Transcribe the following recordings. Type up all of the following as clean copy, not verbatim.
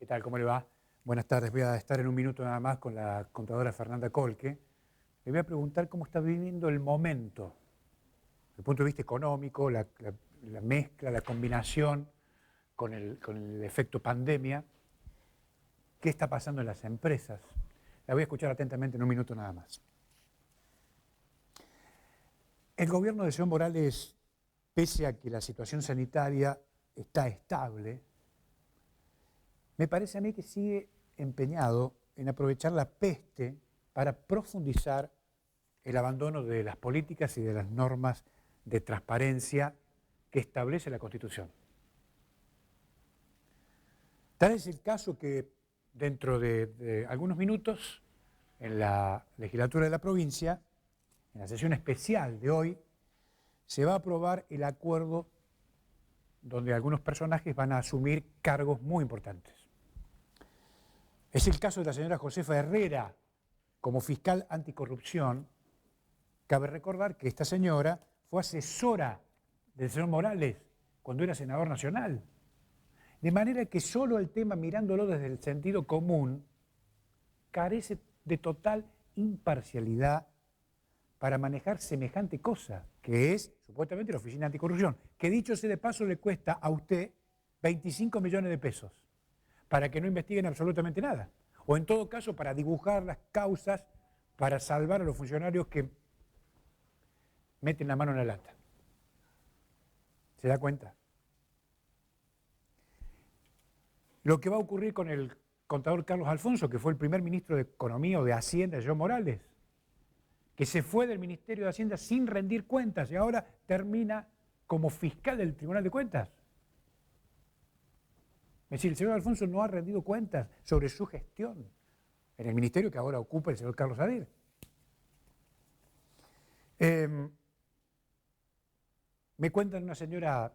¿Qué tal? ¿Cómo le va? Buenas tardes. Voy a estar en un minuto nada más con la contadora Fernanda Kolke. Le voy a preguntar cómo está viviendo el momento, desde el punto de vista económico, la mezcla, la combinación con el efecto pandemia. ¿Qué está pasando en las empresas? La voy a escuchar atentamente en un minuto nada más. El gobierno de Evo Morales, pese a que la situación sanitaria está estable, me parece a mí que sigue empeñado en aprovechar la peste para profundizar el abandono de las políticas y de las normas de transparencia que establece la Constitución. Tal es el caso que dentro de algunos minutos, en la legislatura de la provincia, en la sesión especial de hoy, se va a aprobar el acuerdo donde algunos personajes van a asumir cargos muy importantes. Es el caso de la señora Josefa Herrera como fiscal anticorrupción. Cabe recordar que esta señora fue asesora del señor Morales cuando era senador nacional. De manera que solo el tema, mirándolo desde el sentido común, carece de total imparcialidad para manejar semejante cosa, que es supuestamente la Oficina Anticorrupción, que dicho sea de paso le cuesta a usted 25 millones de pesos para que no investiguen absolutamente nada. O en todo caso para dibujar las causas para salvar a los funcionarios que meten la mano en la lata. ¿Se da cuenta? Lo que va a ocurrir con el contador Carlos Alfonso, que fue el primer ministro de Economía o de Hacienda de Evo Morales, que se fue del Ministerio de Hacienda sin rendir cuentas y ahora termina como fiscal del Tribunal de Cuentas. Es decir, el señor Alfonso no ha rendido cuentas sobre su gestión en el ministerio que ahora ocupa el señor Carlos Sadir. Me cuentan una señora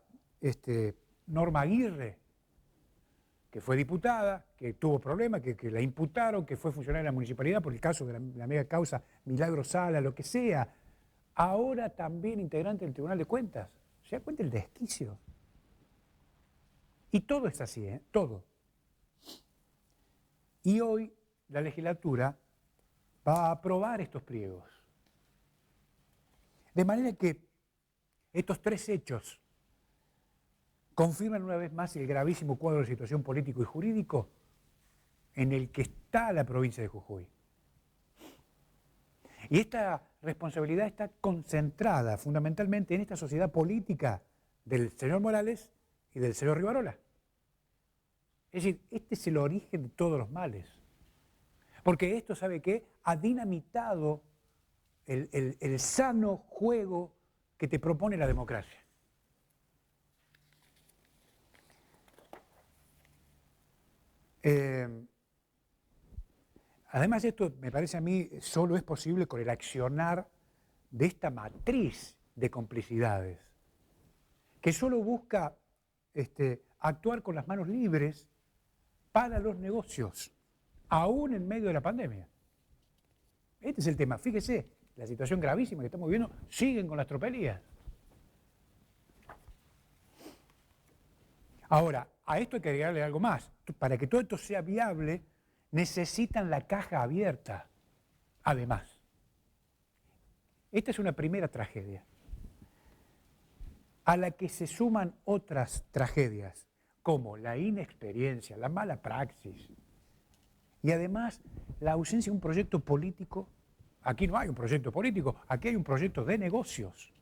Norma Aguirre, que fue diputada, que tuvo problemas, que la imputaron, que fue funcionaria de la municipalidad por el caso de la mega causa Milagro Sala, lo que sea. Ahora también integrante del Tribunal de Cuentas. ¿Se da cuenta el desquicio? Y todo es así, todo. Y hoy la legislatura va a aprobar estos pliegos. De manera que estos tres hechos confirman una vez más el gravísimo cuadro de situación político y jurídico en el que está la provincia de Jujuy. Y esta responsabilidad está concentrada fundamentalmente en esta sociedad política del señor Morales y del señor Rivarola. Es decir, este es el origen de todos los males. Porque esto, ¿sabe qué? Ha dinamitado el sano juego que te propone la democracia. Además, esto me parece a mí solo es posible con el accionar de esta matriz de complicidades, que solo busca actuar con las manos libres para los negocios, aún en medio de la pandemia. Este es el tema. Fíjese, la situación gravísima que estamos viviendo, siguen con las tropelías. Ahora, a esto hay que agregarle algo más. Para que todo esto sea viable, necesitan la caja abierta. Además, esta es una primera tragedia, a la que se suman otras tragedias, como la inexperiencia, la mala praxis, y además la ausencia de un proyecto político. Aquí no hay un proyecto político, aquí hay un proyecto de negocios.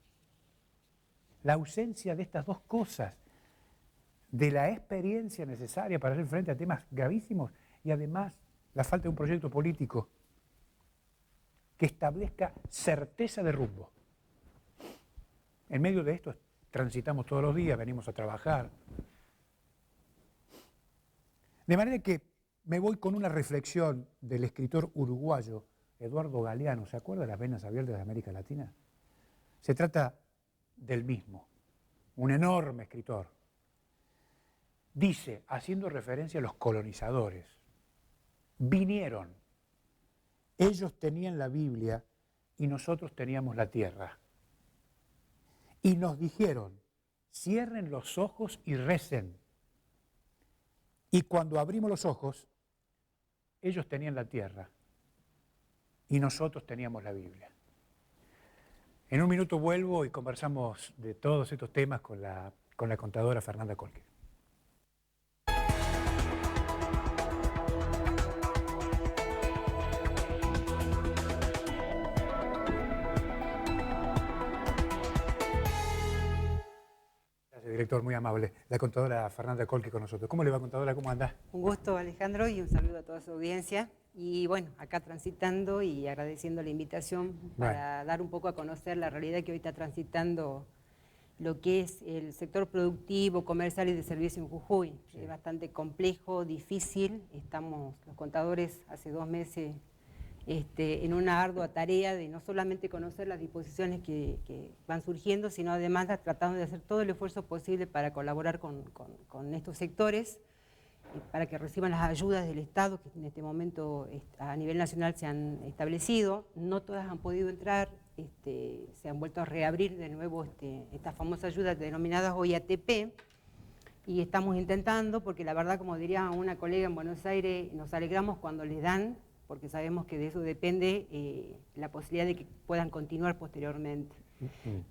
La ausencia de estas dos cosas, de la experiencia necesaria para hacer frente a temas gravísimos y además la falta de un proyecto político que establezca certeza de rumbo. En medio de esto transitamos todos los días, venimos a trabajar. De manera que me voy con una reflexión del escritor uruguayo Eduardo Galeano. ¿Se acuerda de las venas abiertas de América Latina? Se trata del mismo, un enorme escritor. Dice, haciendo referencia a los colonizadores, vinieron, ellos tenían la Biblia y nosotros teníamos la tierra. Y nos dijeron, cierren los ojos y recen. Y cuando abrimos los ojos, ellos tenían la tierra y nosotros teníamos la Biblia. En un minuto vuelvo y conversamos de todos estos temas con la contadora Fernanda Kolke. Gracias, director, muy amable. La contadora Fernanda Kolke con nosotros. ¿Cómo le va, contadora? ¿Cómo anda? Un gusto, Alejandro, y un saludo a toda su audiencia. Y bueno, acá transitando y agradeciendo la invitación para dar un poco a conocer la realidad que hoy está transitando lo que es el sector productivo, comercial y de servicio en Jujuy. Sí. Es bastante complejo, difícil. Estamos los contadores hace 2 meses en una ardua tarea de no solamente conocer las disposiciones que van surgiendo, sino además tratando de hacer todo el esfuerzo posible para colaborar con estos sectores, para que reciban las ayudas del Estado que en este momento a nivel nacional se han establecido. No todas han podido entrar, se han vuelto a reabrir de nuevo estas famosas ayudas denominadas hoy ATP, y estamos intentando, porque la verdad, como diría una colega en Buenos Aires, nos alegramos cuando les dan, porque sabemos que de eso depende la posibilidad de que puedan continuar posteriormente.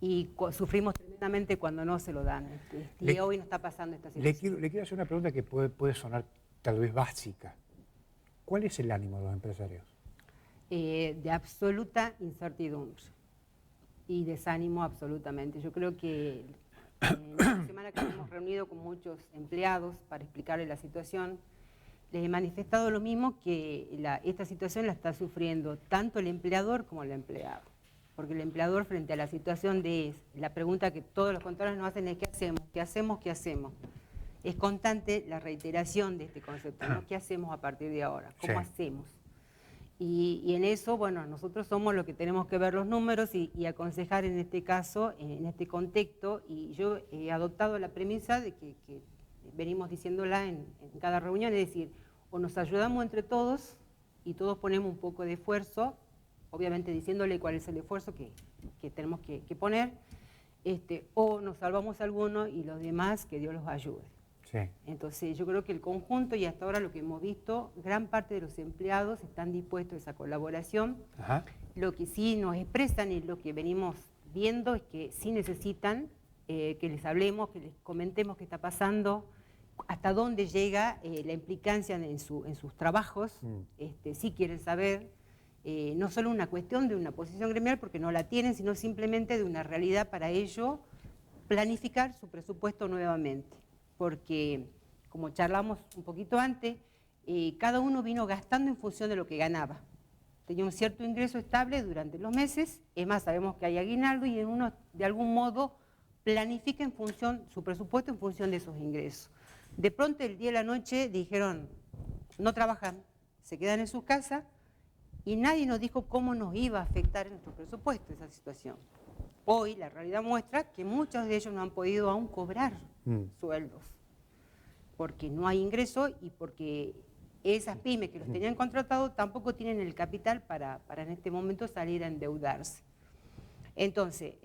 Y sufrimos tremendamente cuando no se lo dan. Y hoy nos está pasando esta situación. Le quiero hacer una pregunta que puede sonar tal vez básica. ¿Cuál es el ánimo de los empresarios? De absoluta incertidumbre y desánimo absolutamente. Yo creo que en la semana que nos hemos reunido con muchos empleados para explicarles la situación, les he manifestado lo mismo, que esta situación la está sufriendo tanto el empleador como el empleado. Porque el empleador, frente a la situación de la pregunta que todos los contadores nos hacen es ¿qué hacemos? ¿Qué hacemos? ¿Qué hacemos? Es constante la reiteración de este concepto, ¿no? ¿Qué hacemos a partir de ahora? ¿Cómo hacemos? Y en eso, bueno, nosotros somos los que tenemos que ver los números y aconsejar en este caso, en este contexto, y yo he adoptado la premisa de que venimos diciéndola en cada reunión, es decir, o nos ayudamos entre todos y todos ponemos un poco de esfuerzo, obviamente diciéndole cuál es el esfuerzo que tenemos que poner, o nos salvamos algunos y los demás que Dios los ayude. Sí. Entonces yo creo que el conjunto, y hasta ahora lo que hemos visto, gran parte de los empleados están dispuestos a esa colaboración. Ajá. Lo que sí nos expresan y lo que venimos viendo es que sí necesitan que les hablemos, que les comentemos qué está pasando, hasta dónde llega la implicancia en sus trabajos, sí quieren saber, no solo una cuestión de una posición gremial, porque no la tienen, sino simplemente de una realidad para ello, planificar su presupuesto nuevamente. Porque, como charlamos un poquito antes, cada uno vino gastando en función de lo que ganaba. Tenía un cierto ingreso estable durante los meses, es más, sabemos que hay aguinaldo y uno de algún modo planifica en función, su presupuesto en función de esos ingresos. De pronto el día y la noche dijeron, no trabajan, se quedan en sus casas y nadie nos dijo cómo nos iba a afectar en nuestro presupuesto esa situación. Hoy la realidad muestra que muchos de ellos no han podido aún cobrar sueldos, porque no hay ingreso y porque esas pymes que los tenían contratados tampoco tienen el capital para en este momento salir a endeudarse. Entonces,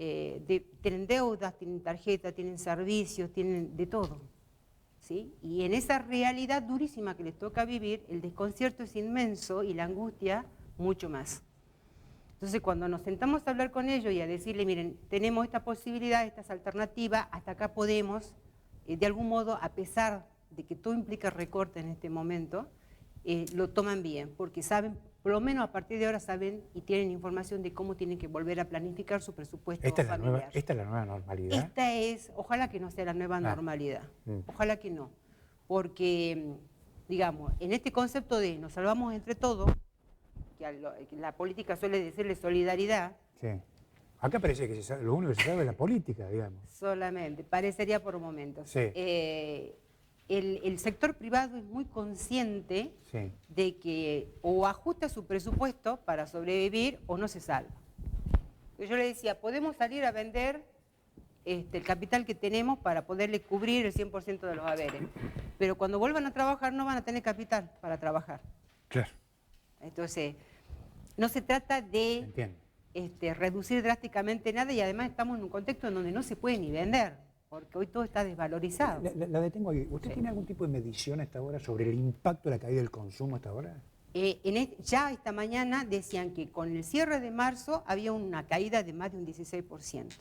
tienen deudas, tienen tarjetas, tienen servicios, tienen de todo, ¿sí? Y en esa realidad durísima que les toca vivir, el desconcierto es inmenso y la angustia mucho más. Entonces, cuando nos sentamos a hablar con ellos y a decirle, miren, tenemos esta posibilidad, estas alternativas, hasta acá podemos, de algún modo, a pesar de que todo implica recorte en este momento, lo toman bien, porque saben, por lo menos a partir de ahora saben y tienen información de cómo tienen que volver a planificar su presupuesto familiar. ¿Esta es la nueva normalidad? Esta es, ojalá que no sea la nueva normalidad, ojalá que no, porque, digamos, en este concepto de nos salvamos entre todos, que la política suele decirle solidaridad. Sí. Acá parece que lo único que se sabe es la política, digamos. Solamente, parecería por momentos. Sí. El sector privado es muy consciente de que o ajusta su presupuesto para sobrevivir o no se salva. Yo le decía, podemos salir a vender el capital que tenemos para poderle cubrir el 100% de los haberes, pero cuando vuelvan a trabajar no van a tener capital para trabajar. Claro. Entonces, no se trata de reducir drásticamente nada, y además estamos en un contexto en donde no se puede ni vender. porque hoy todo está desvalorizado. La detengo ahí. ¿Usted Sí. tiene algún tipo de medición a esta hora sobre el impacto de la caída del consumo a esta hora? Ya esta mañana decían que con el cierre de marzo había una caída de más de un 16%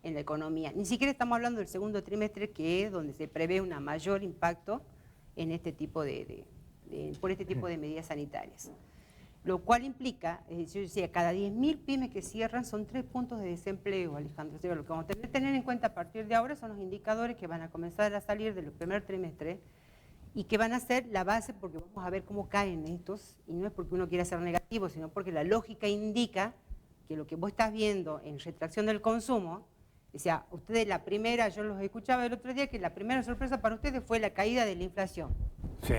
en la economía. Ni siquiera estamos hablando del segundo trimestre, que es donde se prevé un mayor impacto en este tipo por este tipo de medidas sanitarias. Lo cual implica, yo decía, cada 10.000 pymes que cierran son 3 puntos de desempleo, Alejandro. O sea, lo que vamos a tener en cuenta a partir de ahora son los indicadores que van a comenzar a salir del primer trimestre y que van a ser la base, porque vamos a ver cómo caen estos, y no es porque uno quiera ser negativo, sino porque la lógica indica que lo que vos estás viendo en retracción del consumo, o sea, ustedes la primera, yo los escuchaba el otro día, que la primera sorpresa para ustedes fue la caída de la inflación. Sí.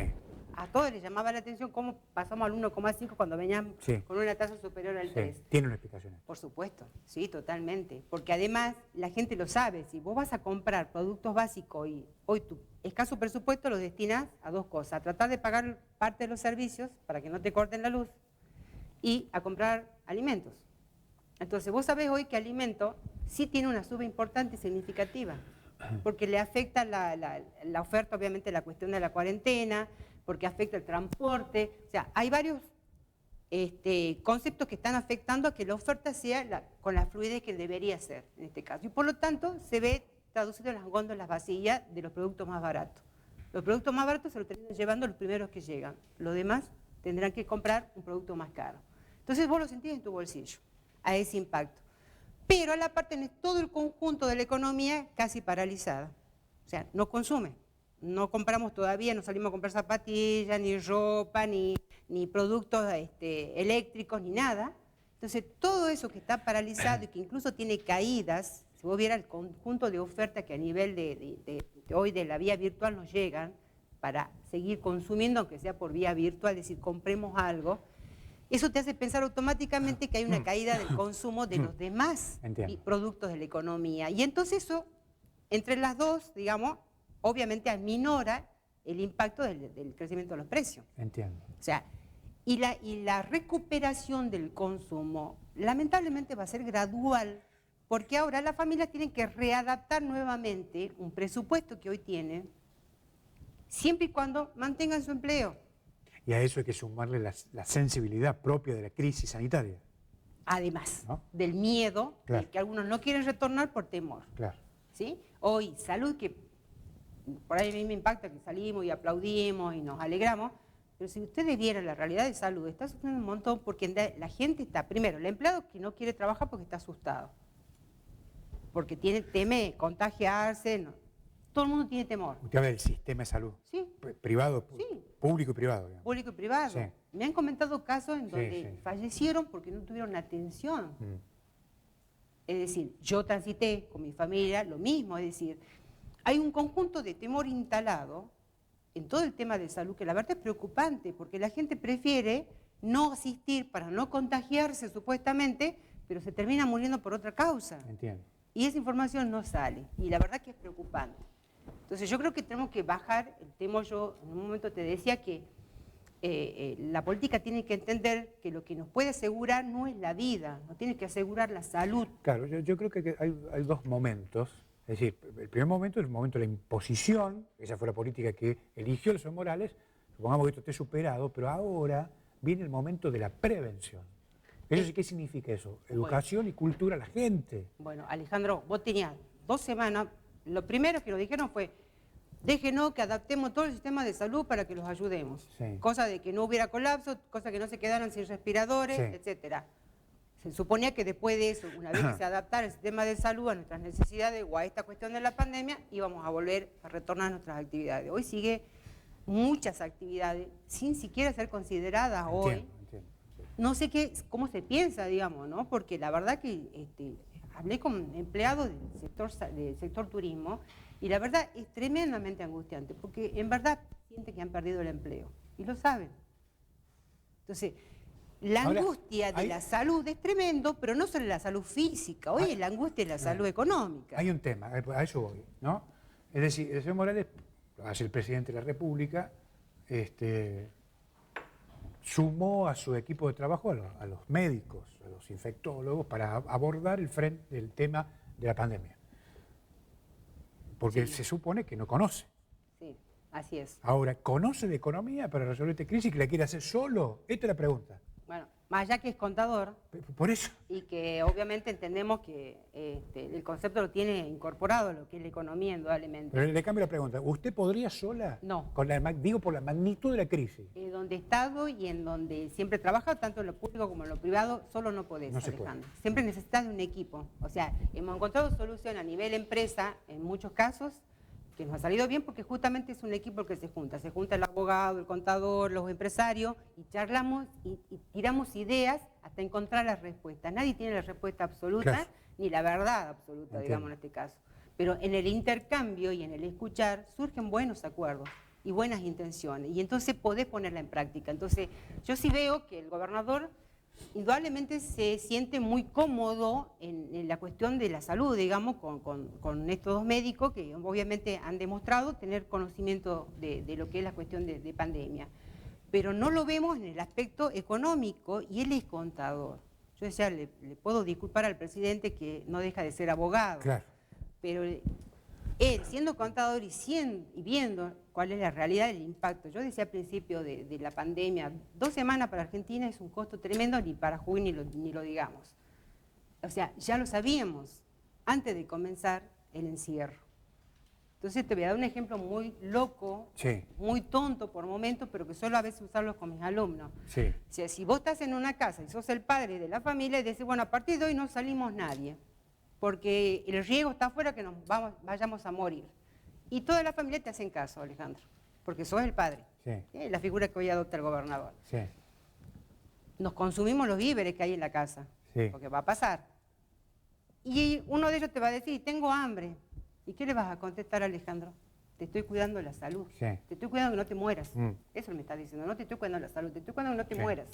A todos les llamaba la atención cómo pasamos al 1,5 cuando venían con una tasa superior al 3. Tiene una explicación. Por supuesto, sí, totalmente. Porque además la gente lo sabe, si vos vas a comprar productos básicos y hoy tu escaso presupuesto lo destinas a dos cosas, a tratar de pagar parte de los servicios para que no te corten la luz y a comprar alimentos. Entonces vos sabés hoy que alimento sí tiene una suba importante y significativa, porque le afecta la oferta, obviamente la cuestión de la cuarentena, porque afecta el transporte, o sea, hay varios conceptos que están afectando a que la oferta sea con la fluidez que debería ser en este caso. Y por lo tanto se ve traducido en las góndolas vacías de los productos más baratos. Los productos más baratos se los terminan llevando los primeros que llegan. Los demás tendrán que comprar un producto más caro. Entonces vos lo sentís en tu bolsillo, a ese impacto. Pero a la parte tenés todo el conjunto de la economía casi paralizada. O sea, no consume. No compramos todavía, no salimos a comprar zapatillas, ni ropa, ni productos eléctricos, ni nada. Entonces, todo eso que está paralizado y que incluso tiene caídas, si vos vieras el conjunto de ofertas que a nivel de hoy de la vía virtual nos llegan para seguir consumiendo, aunque sea por vía virtual, es decir, compremos algo, eso te hace pensar automáticamente que hay una caída del consumo de los demás productos de la economía. Y entonces eso, entre las dos, digamos, obviamente aminora el impacto del crecimiento de los precios. Entiendo. O sea, y la recuperación del consumo lamentablemente va a ser gradual, porque ahora las familias tienen que readaptar nuevamente un presupuesto que hoy tienen, siempre y cuando mantengan su empleo. Y a eso hay que sumarle la sensibilidad propia de la crisis sanitaria. Además, ¿no? Del miedo, Claro. del que algunos no quieren retornar por temor. Claro. ¿Sí? Hoy, salud, que por ahí a mí me impacta que salimos y aplaudimos y nos alegramos, pero si ustedes vieran la realidad de salud, está sufriendo un montón porque la gente está, primero, el empleado que no quiere trabajar porque está asustado, porque teme contagiarse, no. Todo el mundo tiene temor. Usted habla del sistema de salud. Sí. Privado, Sí. público y privado. Digamos. Público y privado. Sí. Me han comentado casos en donde sí. fallecieron porque no tuvieron atención. Mm. Es decir, yo transité con mi familia lo mismo, es decir, hay un conjunto de temor instalado en todo el tema de salud que la verdad es preocupante porque la gente prefiere no asistir para no contagiarse supuestamente, pero se termina muriendo por otra causa. Entiendo. Y esa información no sale y la verdad que es preocupante. Entonces yo creo que tenemos que bajar el tema. Yo en un momento te decía que la política tiene que entender que lo que nos puede asegurar no es la vida, no tiene que asegurar la salud. Claro, yo creo que hay dos momentos. Es decir, el primer momento es el momento de la imposición, esa fue la política que eligió el señor Morales, supongamos que esto esté superado, pero ahora viene el momento de la prevención. ¿Eso sí qué significa eso? Educación y cultura a la gente. Bueno, Alejandro, vos tenías 2 semanas, lo primero que nos dijeron fue, déjenos que adaptemos todo el sistema de salud para que los ayudemos. Sí. Cosa de que no hubiera colapso, cosa que no se quedaran sin respiradores, Sí. etcétera. Se suponía que después de eso, una vez que se adaptara el sistema de salud a nuestras necesidades o a esta cuestión de la pandemia, íbamos a volver a retornar a nuestras actividades. Hoy sigue muchas actividades sin siquiera ser consideradas hoy. Entiendo. No sé cómo se piensa, digamos, ¿no? Porque la verdad que hablé con empleados del sector turismo y la verdad es tremendamente angustiante porque en verdad sienten que han perdido el empleo y lo saben. Entonces, la angustia de la salud es tremendo, pero no solo la salud física, hoy es la angustia de la salud económica. Hay un tema, a eso voy, ¿no? Es decir, el señor Morales, lo hace el presidente de la República, sumó a su equipo de trabajo a los médicos, a los infectólogos, para abordar el tema de la pandemia. porque Sí. se supone que no conoce. Sí, así es. Ahora, ¿conoce de economía para resolver esta crisis que la quiere hacer solo? Esta es la pregunta. Bueno, más allá que es contador Por eso. y que obviamente entendemos que el concepto lo tiene incorporado, lo que es la economía, indudablemente. Pero le cambio la pregunta. ¿Usted podría sola? No. Digo, por la magnitud de la crisis. Donde he estado y en donde siempre he trabajado, tanto en lo público como en lo privado, solo no podés, No se puede. Alejandro. Siempre necesitas de un equipo. O sea, hemos encontrado solución a nivel empresa, en muchos casos, que nos ha salido bien porque justamente es un equipo el que se junta. Se junta el abogado, el contador, los empresarios, y charlamos y tiramos ideas hasta encontrar las respuestas. Nadie tiene la respuesta absoluta, Claro. ni la verdad absoluta, Entiendo. digamos en este caso. Pero en el intercambio y en el escuchar surgen buenos acuerdos y buenas intenciones, y entonces podés ponerla en práctica. Entonces, yo sí veo que el gobernador indudablemente se siente muy cómodo en la cuestión de la salud, digamos, con estos dos médicos que obviamente han demostrado tener conocimiento de lo que es la cuestión de pandemia. Pero no lo vemos en el aspecto económico, y él es contador. Yo decía, le puedo disculpar al presidente que no deja de ser abogado, Claro. pero él, siendo contador y viendo cuál es la realidad del impacto, yo decía al principio de la pandemia, 2 semanas para Argentina es un costo tremendo, ni para Jujuy ni lo digamos. O sea, ya lo sabíamos antes de comenzar el encierro. Entonces te voy a dar un ejemplo muy loco, Sí. muy tonto por momentos, pero que suelo a veces usarlos con mis alumnos. Sí. O sea, si vos estás en una casa y sos el padre de la familia y decís, bueno, a partir de hoy no salimos nadie, porque el riesgo está afuera que nos vayamos a morir. Y toda la familia te hacen caso, Alejandro, porque sos el padre. Sí. La figura que hoy adopta el gobernador. Sí. Nos consumimos los víveres que hay en la casa, Sí. porque va a pasar. Y uno de ellos te va a decir, tengo hambre. ¿Y qué le vas a contestar, Alejandro? Te estoy cuidando la salud. Sí. Te estoy cuidando que no te mueras. Mm. Eso me está diciendo, no te estoy cuidando la salud, te estoy cuidando que no te Sí. mueras.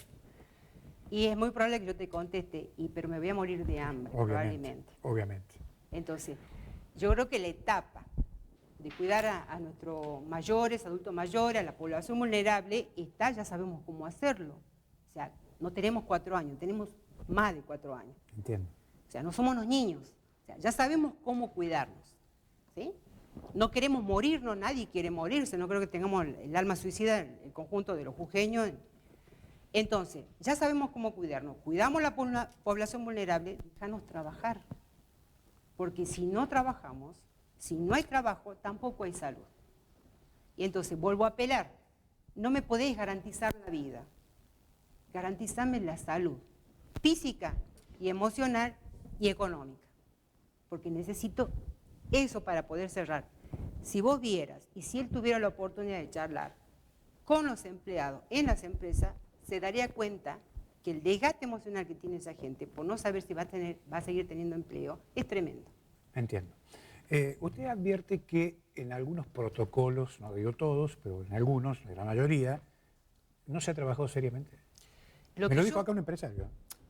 Y es muy probable que yo te conteste, pero me voy a morir de hambre, probablemente. Obviamente. Entonces, yo creo que la etapa de cuidar a nuestros mayores, adultos mayores, a la población vulnerable, ya sabemos cómo hacerlo. O sea, no tenemos 4 años, tenemos más de 4 años. Entiendo. O sea, no somos los niños. O sea, ya sabemos cómo cuidarnos. ¿Sí? No queremos morirnos, nadie quiere morirse, no creo que tengamos el alma suicida en el conjunto de los jujeños. Entonces, ya sabemos cómo cuidarnos. Cuidamos la población vulnerable, déjanos trabajar. Porque si no trabajamos, si no hay trabajo, tampoco hay salud. Y entonces vuelvo a apelar, no me podéis garantizar la vida, garantizame la salud física y emocional y económica, porque necesito eso para poder cerrar. Si vos vieras, y si él tuviera la oportunidad de charlar con los empleados en las empresas, se daría cuenta que el desgaste emocional que tiene esa gente por no saber si va a seguir teniendo empleo es tremendo. Entiendo. Usted advierte que en algunos protocolos, no digo todos, pero en algunos, en la mayoría, no se ha trabajado seriamente. Me lo dijo acá un empresario.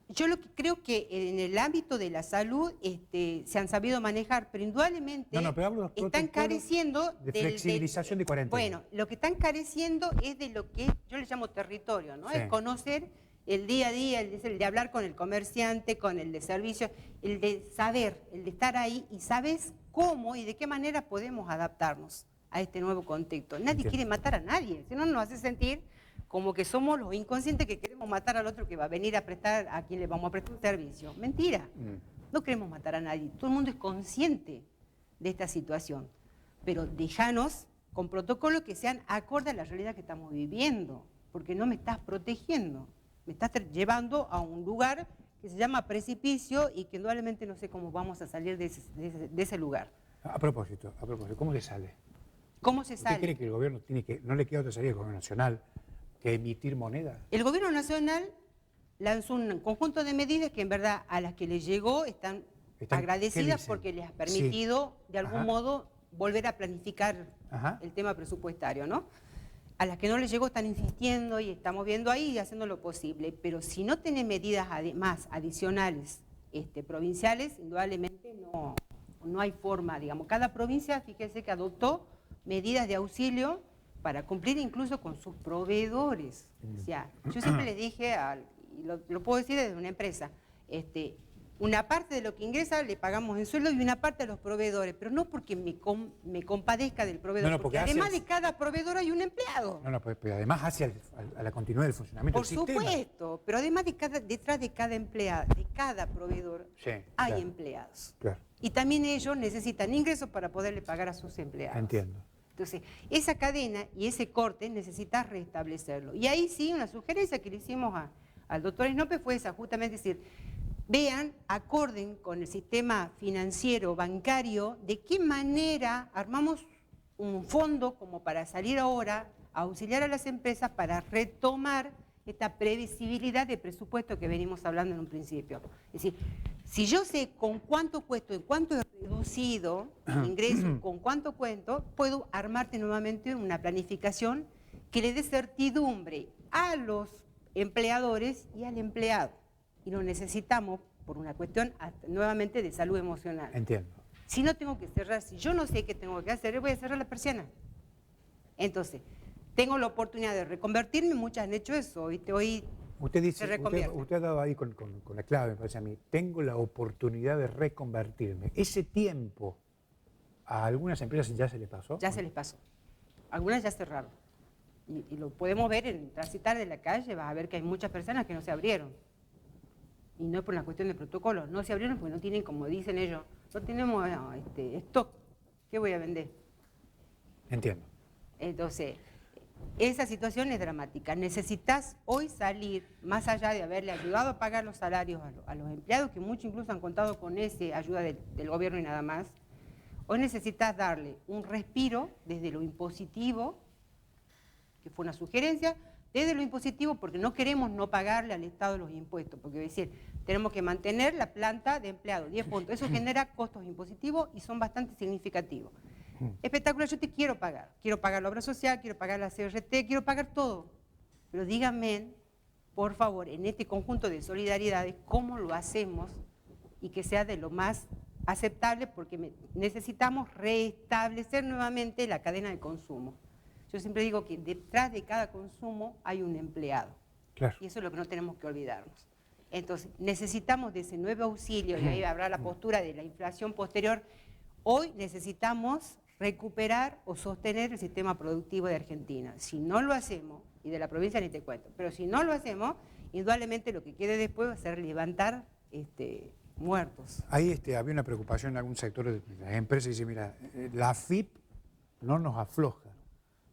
Yo creo que en el ámbito de la salud se han sabido manejar, pero indudablemente pero hablo de los están protocolos careciendo de flexibilización de cuarentena. Bueno, lo que están careciendo es de lo que yo le llamo territorio, ¿no? Sí. Es conocer el día a día, el de hablar con el comerciante, con el de servicio, el de saber, el de estar ahí y sabes cómo y de qué manera podemos adaptarnos a este nuevo contexto. Nadie Entiendo. quiere matar a nadie, si no nos hace sentir como que somos los inconscientes que queremos matar al otro que va a venir a prestar, a quien le vamos a prestar un servicio. Mentira, no queremos matar a nadie, todo el mundo es consciente de esta situación, pero déjanos con protocolos que sean acorde a la realidad que estamos viviendo, porque no me estás protegiendo, me estás llevando a un lugar que se llama precipicio y que indudablemente no sé cómo vamos a salir de ese lugar. A propósito, ¿cómo se sale? ¿Cómo se ¿Usted sale? cree que el gobierno no le queda otra salida al gobierno nacional que emitir moneda? El gobierno nacional lanzó un conjunto de medidas que en verdad a las que les llegó están ¿qué agradecidas dicen? porque les ha permitido de algún Ajá. modo volver a planificar Ajá. el tema presupuestario, ¿no? A las que no les llegó están insistiendo y estamos viendo ahí y haciendo lo posible, pero si no tiene medidas más adicionales provinciales, indudablemente no hay forma, digamos. Cada provincia, fíjese que adoptó medidas de auxilio para cumplir incluso con sus proveedores. O sea, yo siempre les dije, y lo puedo decir desde una empresa, Una parte de lo que ingresa le pagamos en sueldo y una parte a los proveedores, pero no porque me compadezca del proveedor, No, no, porque además de cada proveedor hay un empleado. No, no, pero además hacia a la continuidad del funcionamiento Por del sistema. supuesto, pero además detrás de cada empleado, de cada proveedor, Sí, hay claro. empleados. Claro. Y también ellos necesitan ingresos para poderle pagar a sus empleados. Entiendo. Entonces, esa cadena y ese corte necesitas restablecerlo. Y ahí sí, una sugerencia que le hicimos al doctor Snope fue esa, justamente decir, vean, acorden con el sistema financiero, bancario, de qué manera armamos un fondo como para salir ahora a auxiliar a las empresas para retomar esta previsibilidad de presupuesto que venimos hablando en un principio. Es decir, si yo sé con cuánto cuento, en cuánto he reducido el ingreso, con cuánto cuento, puedo armarte nuevamente una planificación que le dé certidumbre a los empleadores y al empleado. Y lo necesitamos por una cuestión nuevamente de salud emocional. Entiendo. Si no tengo que cerrar, si yo no sé qué tengo que hacer, voy a cerrar la persiana. Entonces, tengo la oportunidad de reconvertirme, muchas han hecho eso, ¿viste? Hoy Usted dice, se reconvierte. usted ha dado ahí con la clave, me parece a mí, tengo la oportunidad de reconvertirme. Ese tiempo a algunas empresas ya se les pasó. Ya se les pasó. Algunas ya cerraron. Y lo podemos ver en transitar de la calle, vas a ver que hay muchas personas que no se abrieron. Y no es por una cuestión de protocolo, no se abrieron porque no tienen, como dicen ellos, no tenemos stock. ¿Qué voy a vender? Entiendo. Entonces, esa situación es dramática. Necesitas hoy salir, más allá de haberle ayudado a pagar los salarios a los empleados, que muchos incluso han contado con esa ayuda del gobierno y nada más, hoy necesitas darle un respiro desde lo impositivo, que fue una sugerencia, desde lo impositivo, porque no queremos no pagarle al Estado los impuestos, porque es decir, tenemos que mantener la planta de empleados, 10 puntos. Eso genera costos impositivos y son bastante significativos. Espectacular, yo te quiero pagar la obra social, quiero pagar la CRT, quiero pagar todo. Pero díganme, por favor, en este conjunto de solidaridades, cómo lo hacemos y que sea de lo más aceptable, porque necesitamos restablecer nuevamente la cadena de consumo. Yo siempre digo que detrás de cada consumo hay un empleado. Claro. Y eso es lo que no tenemos que olvidarnos. Entonces, necesitamos de ese nuevo auxilio, y ahí habrá la postura de la inflación posterior. Hoy necesitamos recuperar o sostener el sistema productivo de Argentina. Si no lo hacemos, y de la provincia ni te cuento, pero si no lo hacemos, indudablemente lo que quede después va a ser levantar muertos. Ahí había una preocupación en algún sector de las empresas y dice, mira, la AFIP no nos afloja,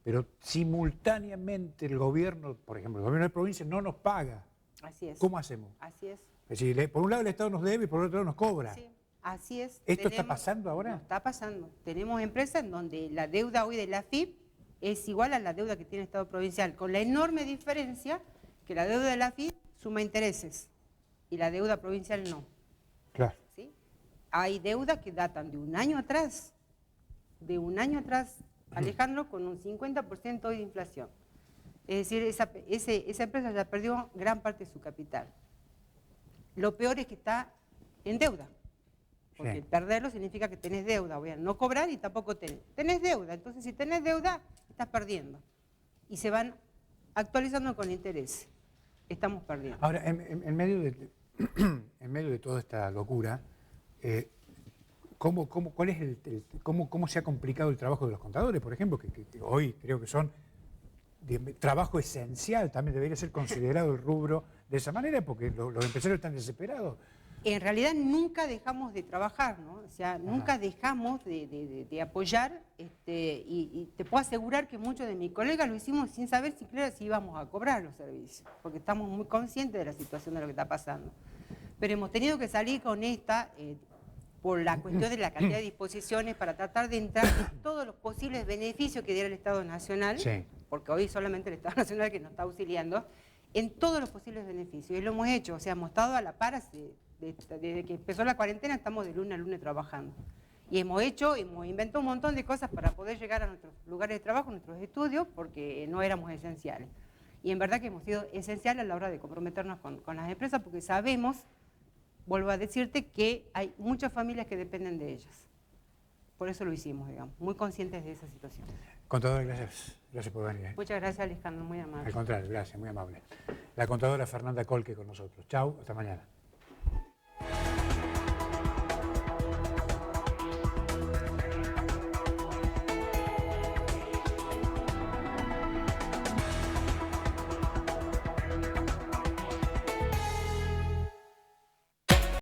pero simultáneamente el gobierno, por ejemplo, el gobierno de provincia no nos paga. Así es. ¿Cómo hacemos? Así es. Es decir, por un lado el Estado nos debe y por otro lado nos cobra. Sí. Así es. ¿Esto está pasando ahora? No, está pasando. Tenemos empresas en donde la deuda hoy de la AFIP es igual a la deuda que tiene el Estado provincial, con la enorme diferencia que la deuda de la AFIP suma intereses y la deuda provincial no. Claro. ¿Sí? Hay deudas que datan de un año atrás, Alejandro, con un 50% hoy de inflación. Es decir, esa empresa ya perdió gran parte de su capital. Lo peor es que está en deuda. Porque Sí. perderlo significa que tenés deuda, voy a no cobrar y tampoco tenés deuda. Entonces, si tenés deuda, estás perdiendo. Y se van actualizando con interés. Estamos perdiendo. Ahora, en medio de toda esta locura, ¿cómo se ha complicado el trabajo de los contadores, por ejemplo, que hoy creo que son trabajo esencial, también debería ser considerado el rubro de esa manera, porque los empresarios están desesperados? En realidad nunca dejamos de trabajar, ¿no? O sea, nunca dejamos de apoyar, y te puedo asegurar que muchos de mis colegas lo hicimos sin saber siquiera si íbamos a cobrar los servicios, porque estamos muy conscientes de la situación de lo que está pasando. Pero hemos tenido que salir con esta, por la cuestión de la cantidad de disposiciones, para tratar de entrar en todos los posibles beneficios que diera el Estado Nacional, Sí. porque hoy solamente el Estado Nacional que nos está auxiliando, en todos los posibles beneficios. Y lo hemos hecho, o sea, hemos estado a la par desde que empezó la cuarentena, estamos de lunes a lunes trabajando. Y hemos inventado un montón de cosas para poder llegar a nuestros lugares de trabajo, nuestros estudios, porque no éramos esenciales. Y en verdad que hemos sido esenciales a la hora de comprometernos con las empresas, porque sabemos, vuelvo a decirte, que hay muchas familias que dependen de ellas. Por eso lo hicimos, digamos, muy conscientes de esa situación. Contadora, gracias. Gracias por venir. Muchas gracias, Alejandro, muy amable. Al contrario, gracias, muy amable. La contadora Fernanda Colque con nosotros. Chau, hasta mañana.